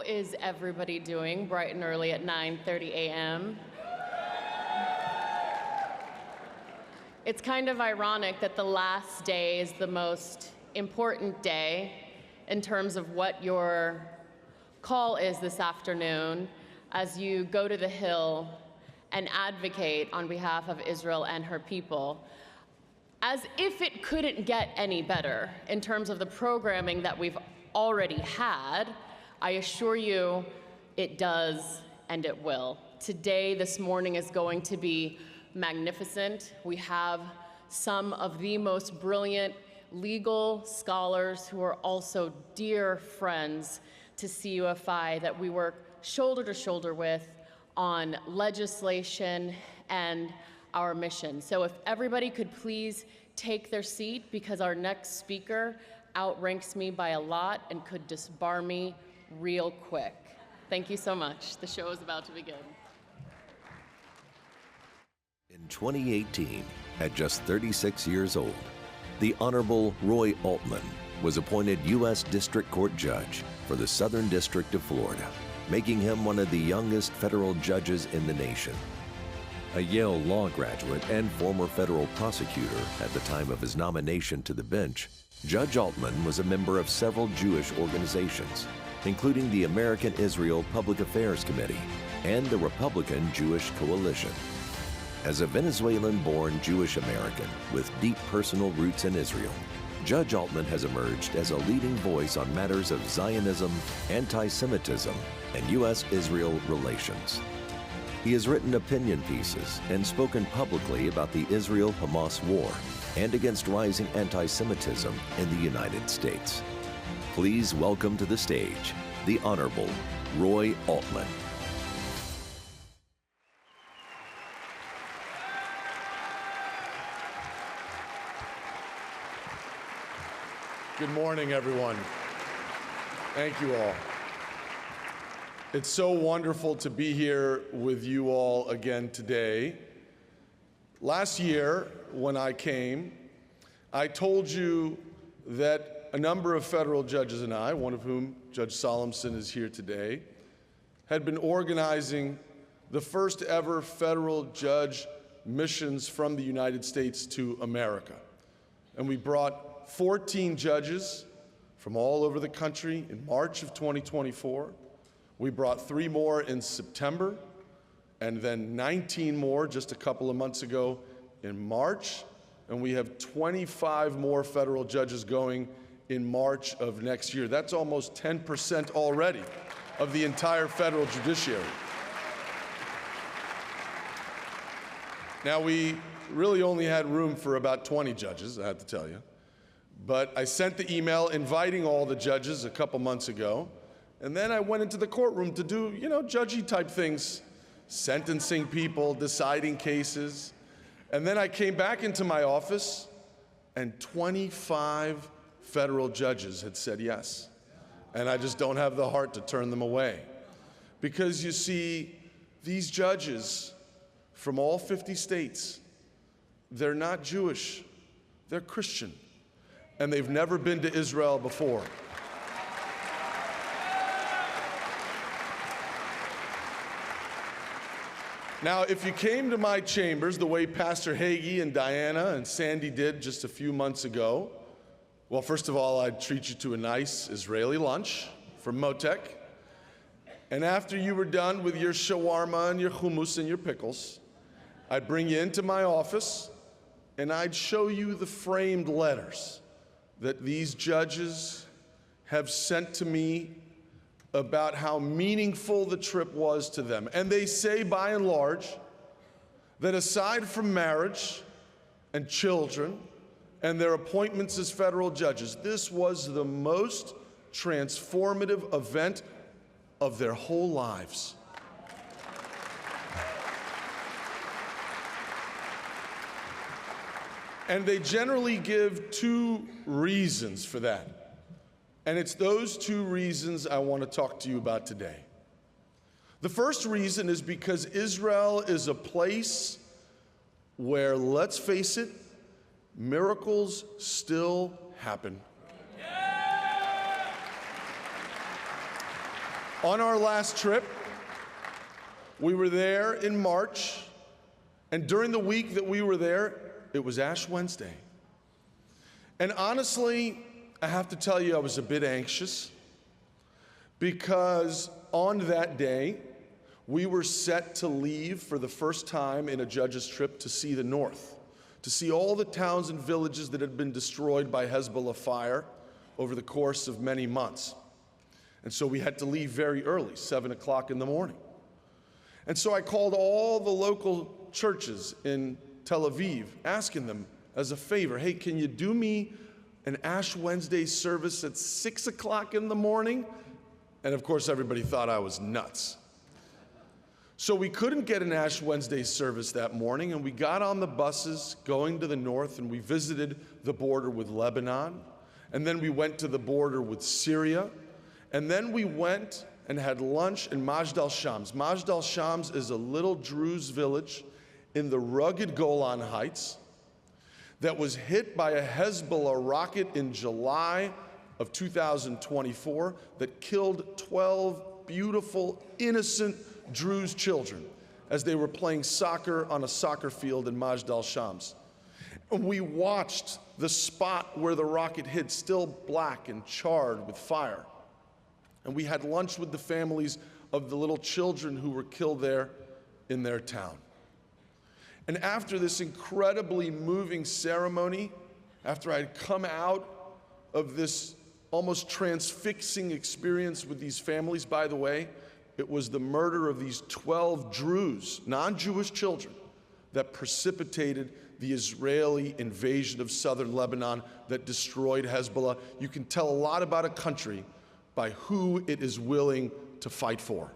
is everybody doing bright and early at 9:30 a.m.? It's kind of ironic that the last day is the most important day in terms of what your call is this afternoon as you go to the Hill and advocate on behalf of Israel and her people. As if it couldn't get any better in terms of the programming that we've already had, I assure you it does and it will. Today, this morning, is going to be magnificent. We have some of the most brilliant legal scholars who are also dear friends to CUFI that we work shoulder to shoulder with on legislation and our mission. So if everybody could please take their seat, because our next speaker outranks me by a lot and could disbar me real quick. Thank you so much. The show is about to begin. In 2018, at just 36 years old, the Honorable Roy Altman was appointed U.S. District Court Judge for the Southern District of Florida, making him one of the youngest federal judges in the nation. A Yale Law graduate and former federal prosecutor at the time of his nomination to the bench, Judge Altman was a member of several Jewish organizations, including the American Israel Public Affairs Committee and the Republican Jewish Coalition. As a Venezuelan-born Jewish American with deep personal roots in Israel, Judge Altman has emerged as a leading voice on matters of Zionism, anti-Semitism, and U.S. Israel relations. He has written opinion pieces and spoken publicly about the Israel-Hamas war and against rising anti-Semitism in the United States. Please welcome to the stage the Honorable Roy Altman. Good morning, everyone. Thank you all. It's so wonderful to be here with you all again today. Last year, when I came, I told you that a number of federal judges and I, one of whom, Judge Solemson, is here today, had been organizing the first ever federal judge missions from the United States to America. And we brought 14 judges from all over the country in March of 2024. We brought 3 more in September, and then 19 more just a couple of months ago in March. And we have 25 more federal judges going in March of next year. That's almost 10% already of the entire federal judiciary. Now, we really only had room for about 20 judges, I have to tell you. But I sent the email inviting all the judges a couple months ago, and then I went into the courtroom to do, judgy type things, sentencing people, deciding cases. And then I came back into my office, and 25 federal judges had said yes. And I just don't have the heart to turn them away. Because you see, these judges from all 50 states, they're not Jewish, they're Christian. And they've never been to Israel before. Now, if you came to my chambers the way Pastor Hagee and Diana and Sandy did just a few months ago, well, first of all, I'd treat you to a nice Israeli lunch from Motek. And after you were done with your shawarma and your hummus and your pickles, I'd bring you into my office and I'd show you the framed letters that these judges have sent to me about how meaningful the trip was to them. And they say, by and large, that aside from marriage and children and their appointments as federal judges, this was the most transformative event of their whole lives. And they generally give 2 reasons for that. And it's those 2 reasons I want to talk to you about today. The first reason is because Israel is a place where, let's face it, miracles still happen. On our last trip, we were there in March, and during the week that we were there, it was Ash Wednesday. And honestly, I have to tell you, I was a bit anxious because on that day, we were set to leave for the first time in a judge's trip to see the North, to see all the towns and villages that had been destroyed by Hezbollah fire over the course of many months. And so we had to leave very early, 7 o'clock in the morning. And so I called all the local churches in Tel Aviv, asking them as a favor, hey, can you do me an Ash Wednesday service at 6 o'clock in the morning? And of course, everybody thought I was nuts. So we couldn't get an Ash Wednesday service that morning, and we got on the buses going to the north, and we visited the border with Lebanon, and then we went to the border with Syria, and then we went and had lunch in Majd al-Shams. Majd al-Shams is a little Druze village in the rugged Golan Heights that was hit by a Hezbollah rocket in July of 2024 that killed 12 beautiful, innocent Druze children as they were playing soccer on a soccer field in Majd al-Shams. And we watched the spot where the rocket hit, still black and charred with fire. And we had lunch with the families of the little children who were killed there in their town. And after this incredibly moving ceremony, after I had come out of this almost transfixing experience with these families, by the way, it was the murder of these 12 Druze, non-Jewish children, that precipitated the Israeli invasion of southern Lebanon that destroyed Hezbollah. You can tell a lot about a country by who it is willing to fight for.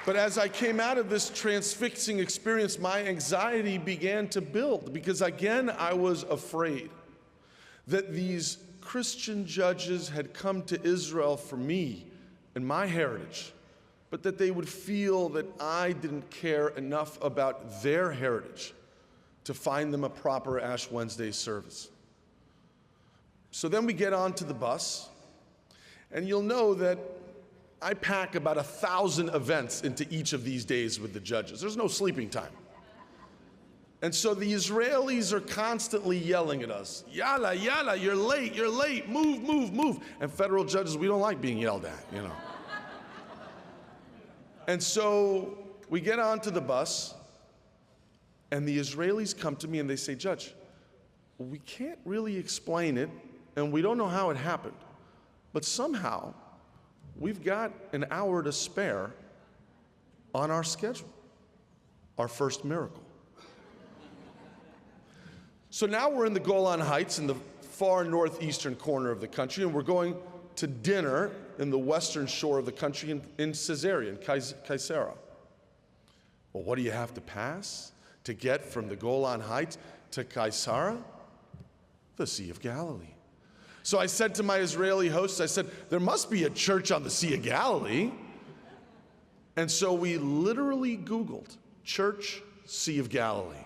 But as I came out of this transfixing experience, my anxiety began to build because, again, I was afraid that these Christian judges had come to Israel for me and my heritage, but that they would feel that I didn't care enough about their heritage to find them a proper Ash Wednesday service. So then we get onto the bus, and you'll know that I pack about 1,000 events into each of these days with the judges. There's no sleeping time. And so the Israelis are constantly yelling at us, yalla, yalla, you're late, move, move, move. And federal judges, we don't like being yelled at, you know. And so we get onto the bus, and the Israelis come to me and they say, Judge, we can't really explain it, and we don't know how it happened, but somehow we've got an hour to spare on our schedule, our first miracle. So now we're in the Golan Heights in the far northeastern corner of the country, and we're going to dinner in the western shore of the country in Caesarea, in Caesarea. Well, what do you have to pass to get from the Golan Heights to Caesarea? The Sea of Galilee. So I said to my Israeli hosts, I said, there must be a church on the Sea of Galilee. And so we literally Googled Church Sea of Galilee.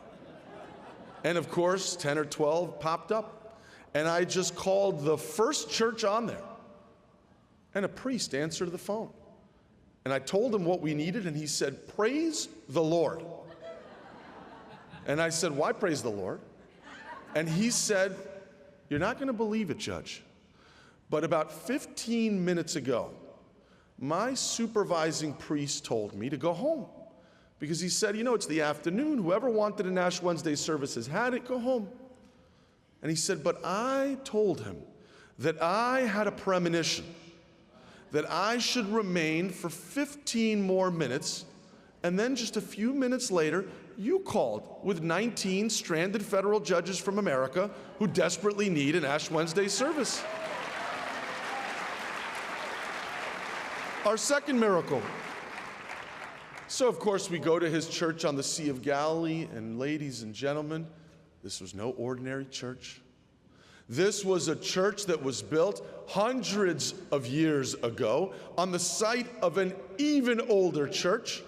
And of course, 10 or 12 popped up. And I just called the first church on there. And a priest answered the phone. And I told him what we needed, and he said, praise the Lord. And I said, why praise the Lord? And he said, you're not going to believe it, Judge, but about 15 minutes ago, my supervising priest told me to go home because he said, you know, it's the afternoon. Whoever wanted an Ash Wednesday service has had it. Go home. And he said, but I told him that I had a premonition that I should remain for 15 more minutes, and then just a few minutes later, you called with 19 stranded federal judges from America who desperately need an Ash Wednesday service. Our second miracle. So, of course, we go to his church on the Sea of Galilee, and ladies and gentlemen, this was no ordinary church. This was a church that was built hundreds of years ago on the site of an even older church.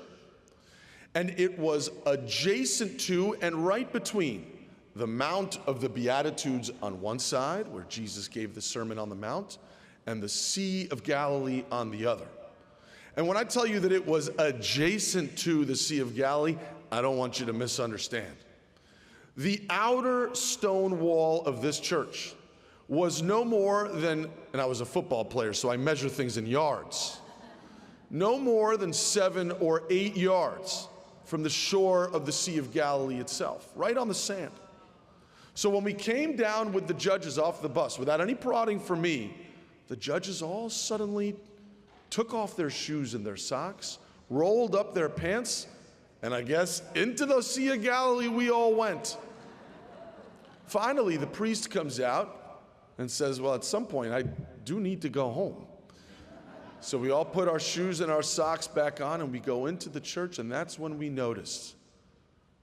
And it was adjacent to and right between the Mount of the Beatitudes on one side, where Jesus gave the Sermon on the Mount, and the Sea of Galilee on the other. And when I tell you that it was adjacent to the Sea of Galilee, I don't want you to misunderstand. The outer stone wall of this church was no more than, and I was a football player, so I measure things in yards, no more than 7 or 8 yards from the shore of the Sea of Galilee itself, right on the sand. So when we came down with the judges off the bus, without any prodding from me, the judges all suddenly took off their shoes and their socks, rolled up their pants, and I guess into the Sea of Galilee we all went. Finally, the priest comes out and says, well, at some point, I do need to go home. So we all put our shoes and our socks back on and we go into the church, and that's when we noticed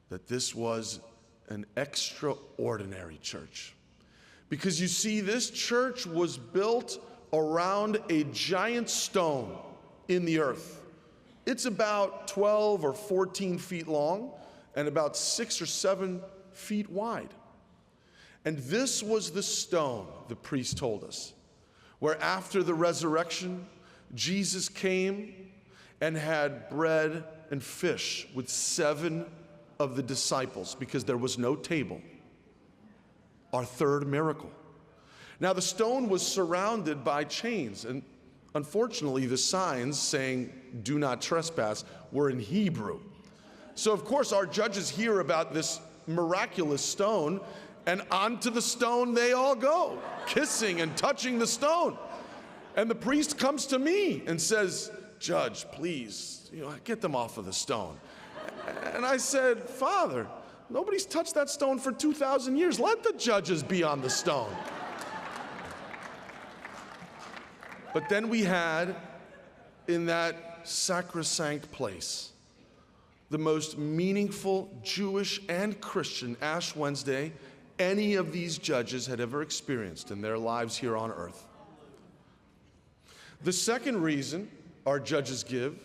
that this was an extraordinary church. Because you see, this church was built around a giant stone in the earth. It's about 12 or 14 feet long and about 6 or 7 feet wide. And this was the stone, the priest told us, where after the resurrection, Jesus came and had bread and fish with 7 of the disciples because there was no table. Our third miracle. Now the stone was surrounded by chains, and unfortunately the signs saying do not trespass were in Hebrew. So of course our judges hear about this miraculous stone, and onto the stone they all go, kissing and touching the stone. And the priest comes to me and says, Judge, please, get them off of the stone. And I said, Father, nobody's touched that stone for 2,000 years. Let the judges be on the stone. But then we had, in that sacrosanct place, the most meaningful Jewish and Christian Ash Wednesday any of these judges had ever experienced in their lives here on earth. The second reason our judges give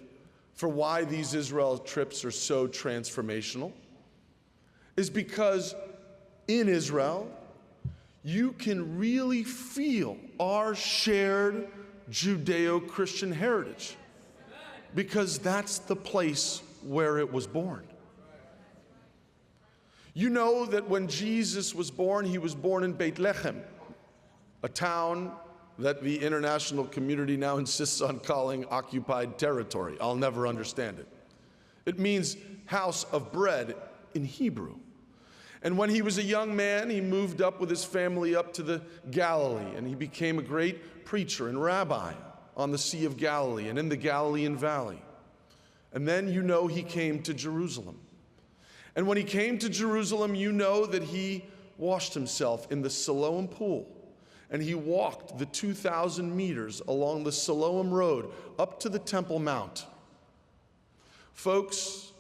for why these Israel trips are so transformational is because in Israel, you can really feel our shared Judeo-Christian heritage, because that's the place where it was born. You know that when Jesus was born, he was born in Bethlehem, a town that the international community now insists on calling occupied territory. I'll never understand it. It means house of bread in Hebrew. And when he was a young man, he moved up with his family up to the Galilee, and he became a great preacher and rabbi on the Sea of Galilee and in the Galilean Valley. And then he came to Jerusalem. And when he came to Jerusalem, that he washed himself in the Siloam pool, and he walked the 2,000 meters along the Siloam Road up to the Temple Mount. Folks,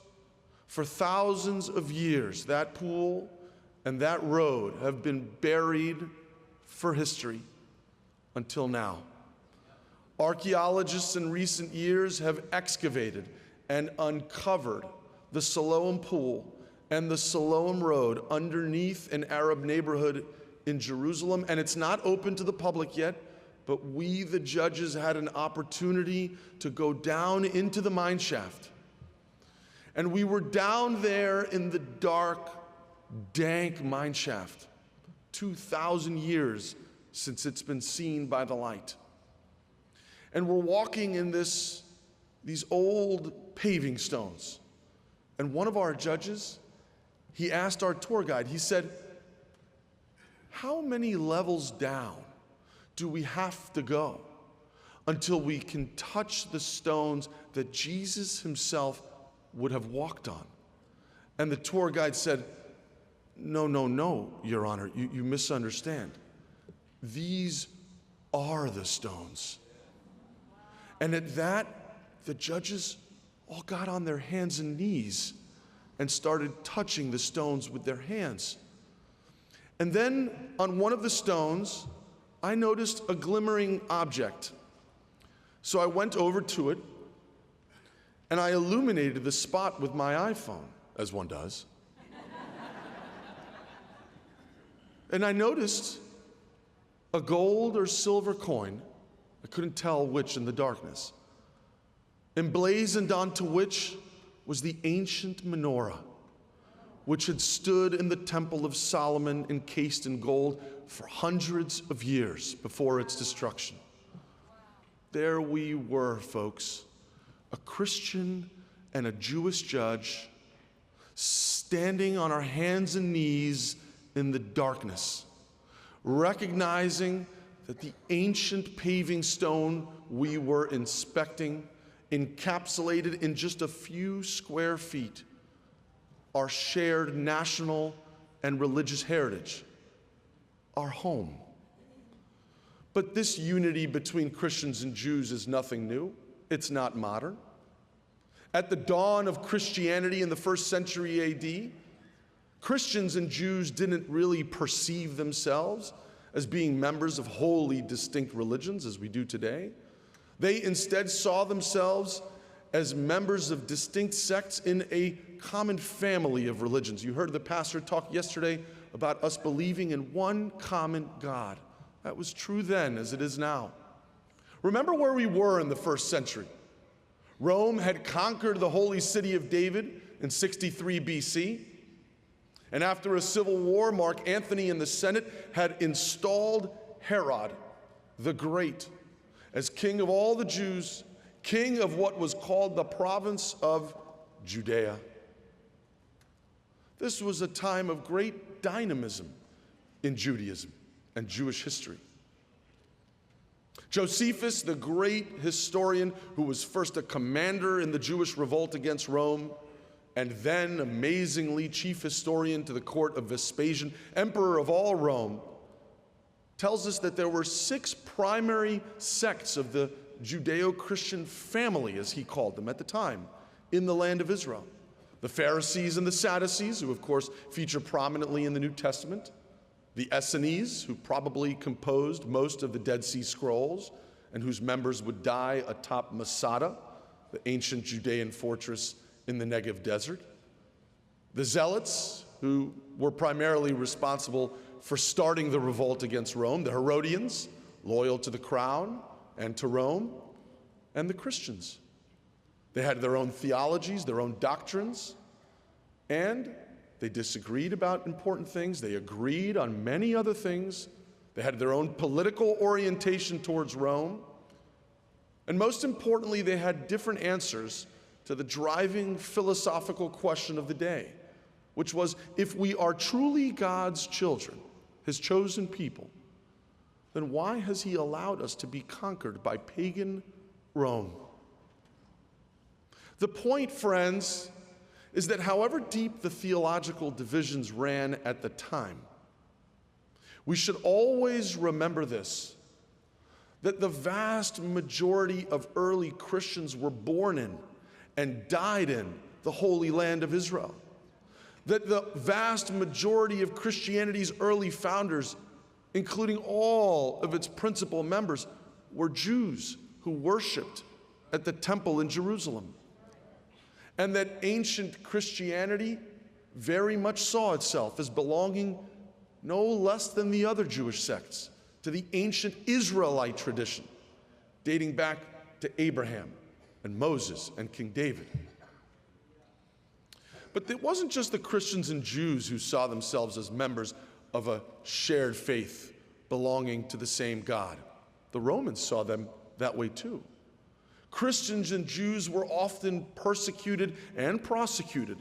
for thousands of years, that pool and that road have been buried for history until now. Archaeologists in recent years have excavated and uncovered the Siloam pool and the Siloam Road underneath an Arab neighborhood in Jerusalem, and it's not open to the public yet, but we, the judges, had an opportunity to go down into the mine shaft. And we were down there in the dark, dank mine shaft, 2,000 years since it's been seen by the light. And we're walking in these old paving stones. And one of our judges, he asked our tour guide, he said, how many levels down do we have to go until we can touch the stones that Jesus himself would have walked on? And the tour guide said, no, Your Honor, you misunderstand. These are the stones. And at that, the judges all got on their hands and knees and started touching the stones with their hands. And then on one of the stones, I noticed a glimmering object. So I went over to it, and I illuminated the spot with my iPhone, as one does. And I noticed a gold or silver coin, I couldn't tell which in the darkness, emblazoned onto which was the ancient menorah, which had stood in the Temple of Solomon encased in gold for hundreds of years before its destruction. There we were, folks, a Christian and a Jewish judge, standing on our hands and knees in the darkness, recognizing that the ancient paving stone we were inspecting, encapsulated in just a few square feet, our shared national and religious heritage, our home. But this unity between Christians and Jews is nothing new. It's not modern. At the dawn of Christianity in the 1st century AD, Christians and Jews didn't really perceive themselves as being members of wholly distinct religions as we do today. They instead saw themselves as members of distinct sects in a common family of religions. You heard the pastor talk yesterday about us believing in one common God. That was true then as it is now. Remember where we were in the 1st century. Rome had conquered the holy city of David in 63 BC. And after a civil war, Mark Antony and the Senate had installed Herod the Great as king of all the Jews, king of what was called the province of Judea. This was a time of great dynamism in Judaism and Jewish history. Josephus, the great historian who was first a commander in the Jewish revolt against Rome, and then, amazingly, chief historian to the court of Vespasian, emperor of all Rome, tells us that there were 6 primary sects of the Judeo-Christian family, as he called them at the time, in the land of Israel. The Pharisees and the Sadducees, who of course feature prominently in the New Testament. The Essenes, who probably composed most of the Dead Sea Scrolls, and whose members would die atop Masada, the ancient Judean fortress in the Negev desert. The Zealots, who were primarily responsible for starting the revolt against Rome. The Herodians, loyal to the crown and to Rome. And the Christians. They had their own theologies, their own doctrines, and they disagreed about important things. They agreed on many other things. They had their own political orientation towards Rome. And most importantly, they had different answers to the driving philosophical question of the day, which was, if we are truly God's children, his chosen people, then why has he allowed us to be conquered by pagan Rome? The point, friends, is that however deep the theological divisions ran at the time, we should always remember this, that the vast majority of early Christians were born in and died in the Holy Land of Israel. That the vast majority of Christianity's early founders, including all of its principal members, were Jews who worshiped at the temple in Jerusalem. And that ancient Christianity very much saw itself as belonging no less than the other Jewish sects to the ancient Israelite tradition, dating back to Abraham and Moses and King David. But it wasn't just the Christians and Jews who saw themselves as members of a shared faith belonging to the same God. The Romans saw them that way too. Christians and Jews were often persecuted and prosecuted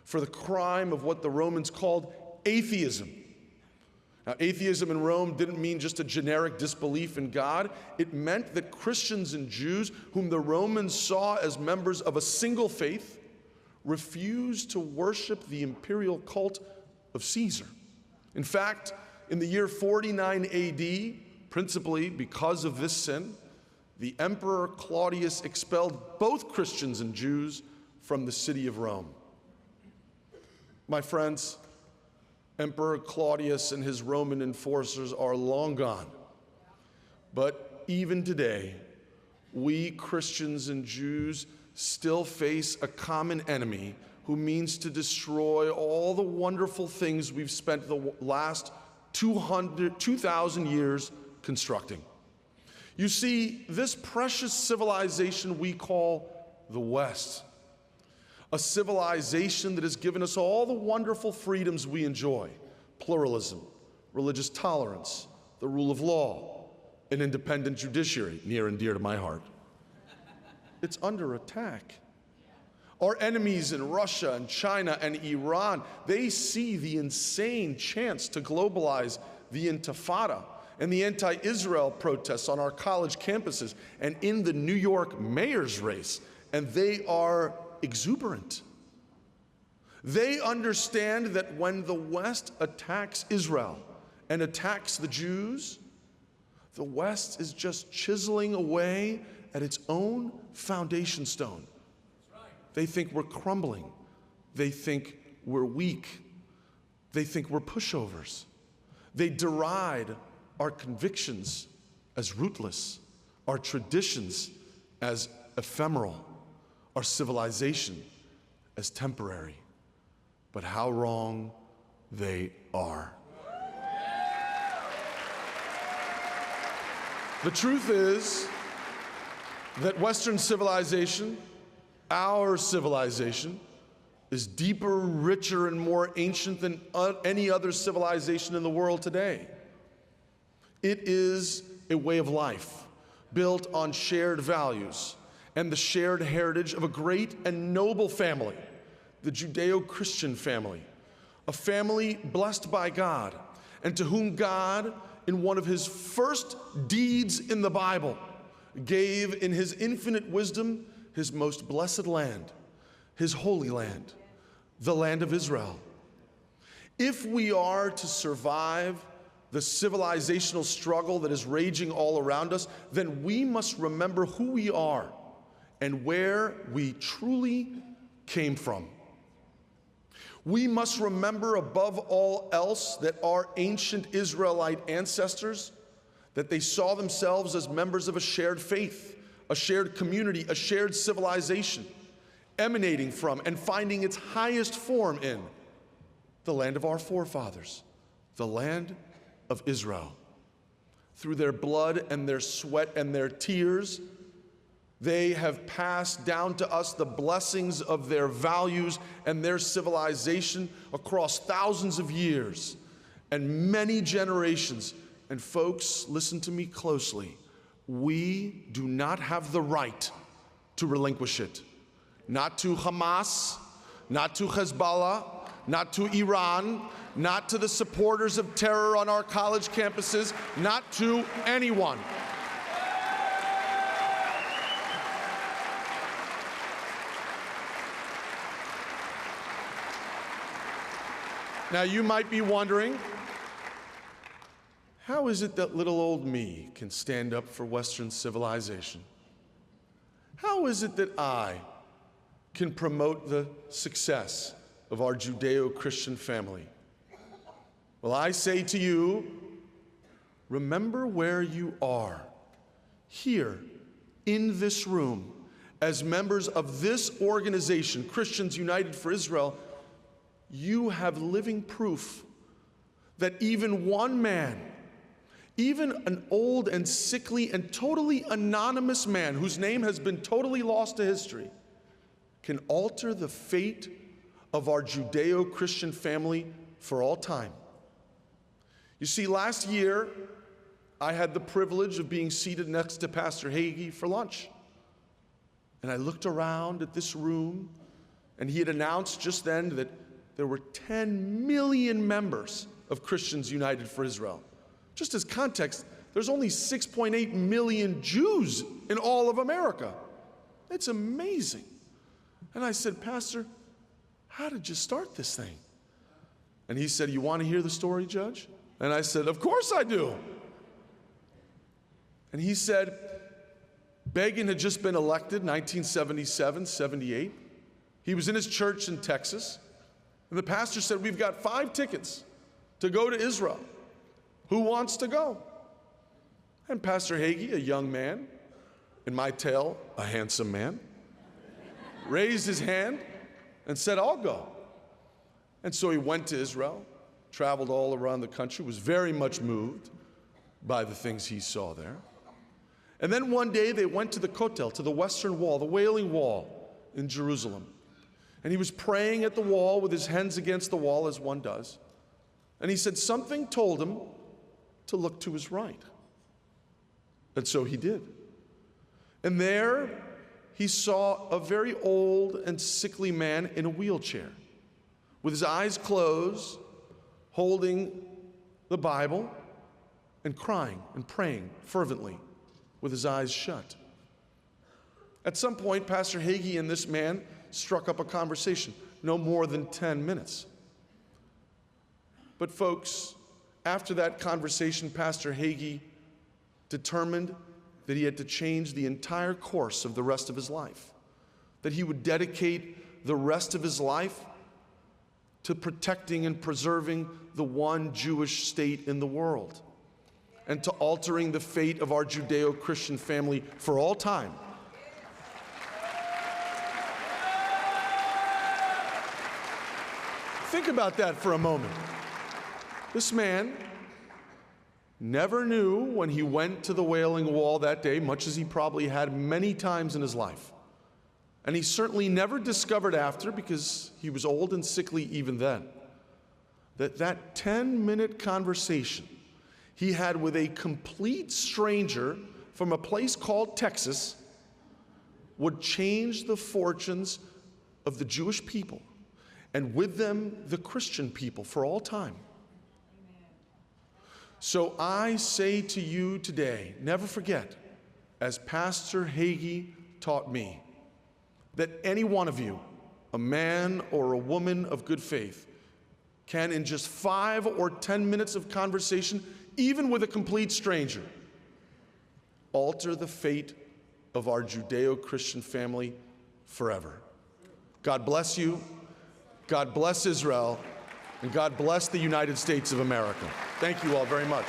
for the crime of what the Romans called atheism. Now, atheism in Rome didn't mean just a generic disbelief in God. It meant that Christians and Jews, whom the Romans saw as members of a single faith, refused to worship the imperial cult of Caesar. In fact, in the year 49 AD, principally because of this sin, the Emperor Claudius expelled both Christians and Jews from the city of Rome. My friends, Emperor Claudius and his Roman enforcers are long gone. But even today, we Christians and Jews still face a common enemy who means to destroy all the wonderful things we've spent the last 2,000 years constructing. You see, this precious civilization we call the West, a civilization that has given us all the wonderful freedoms we enjoy: pluralism, religious tolerance, the rule of law, an independent judiciary, near and dear to my heart. It's under attack. Our enemies in Russia and China and Iran, they see the insane chance to globalize the Intifada and the anti-Israel protests on our college campuses and in the New York mayor's race, and they are exuberant. They understand that when the West attacks Israel and attacks the Jews, the West is just chiseling away at its own foundation stone. They think we're crumbling. They think we're weak. They think we're pushovers. They deride our convictions as rootless, our traditions as ephemeral, our civilization as temporary. But how wrong they are. The truth is that Western civilization, our civilization, is deeper, richer, and more ancient than any other civilization in the world today. It is a way of life built on shared values and the shared heritage of a great and noble family, the Judeo-Christian family, a family blessed by God, and to whom God, in one of his first deeds in the Bible, gave in his infinite wisdom his most blessed land, his holy land, the land of Israel. If we are to survive the civilizational struggle that is raging all around us, then we must remember who we are and where we truly came from. We must remember above all else that our ancient Israelite ancestors, that they saw themselves as members of a shared faith, a shared community, a shared civilization, emanating from and finding its highest form in the land of our forefathers, the land of Israel. Through their blood and their sweat and their tears, they have passed down to us the blessings of their values and their civilization across thousands of years and many generations. And folks, listen to me closely. We do not have the right to relinquish it. Not to Hamas, not to Hezbollah, not to Iran, not to the supporters of terror on our college campuses, not to anyone. Now, you might be wondering, how is it that little old me can stand up for Western civilization? How is it that I can promote the success of our Judeo-Christian family? Well, I say to you, remember where you are, here in this room, as members of this organization, Christians United for Israel. You have living proof that even one man, even an old and sickly and totally anonymous man whose name has been totally lost to history, can alter the fate of our Judeo-Christian family for all time. You see, last year, I had the privilege of being seated next to Pastor Hagee for lunch. And I looked around at this room, and he had announced just then that there were 10 million members of Christians United for Israel. Just as context, there's only 6.8 million Jews in all of America. It's amazing. And I said, Pastor, how did you start this thing? And he said, you want to hear the story, Judge? And I said, of course I do. And he said, Begin had just been elected, 1977, 78. He was in his church in Texas. And the pastor said, we've got 5 tickets to go to Israel. Who wants to go? And Pastor Hagee, a young man, in my tale, a handsome man, raised his hand and said, I'll go. And so he went to Israel. traveled all around the country, was very much moved by the things he saw there. And then one day they went to the Kotel, to the Western Wall, the Wailing Wall in Jerusalem. And he was praying at the wall with his hands against the wall, as one does. And he said something told him to look to his right. And so he did. And there he saw a very old and sickly man in a wheelchair, with his eyes closed, holding the Bible and crying and praying fervently with his eyes shut. At some point, Pastor Hagee and this man struck up a conversation, no more than 10 minutes. But folks, after that conversation, Pastor Hagee determined that he had to change the entire course of the rest of his life, that he would dedicate the rest of his life to protecting and preserving the one Jewish state in the world, and to altering the fate of our Judeo-Christian family for all time. Think about that for a moment. This man never knew when he went to the Wailing Wall that day, much as he probably had many times in his life. And he certainly never discovered after, because he was old and sickly even then, that 10-minute conversation he had with a complete stranger from a place called Texas would change the fortunes of the Jewish people, and with them, the Christian people, for all time. So I say to you today, never forget, as Pastor Hagee taught me, that any one of you, a man or a woman of good faith, can in just 5 or 10 minutes of conversation, even with a complete stranger, alter the fate of our Judeo-Christian family forever. God bless you, God bless Israel, and God bless the United States of America. Thank you all very much.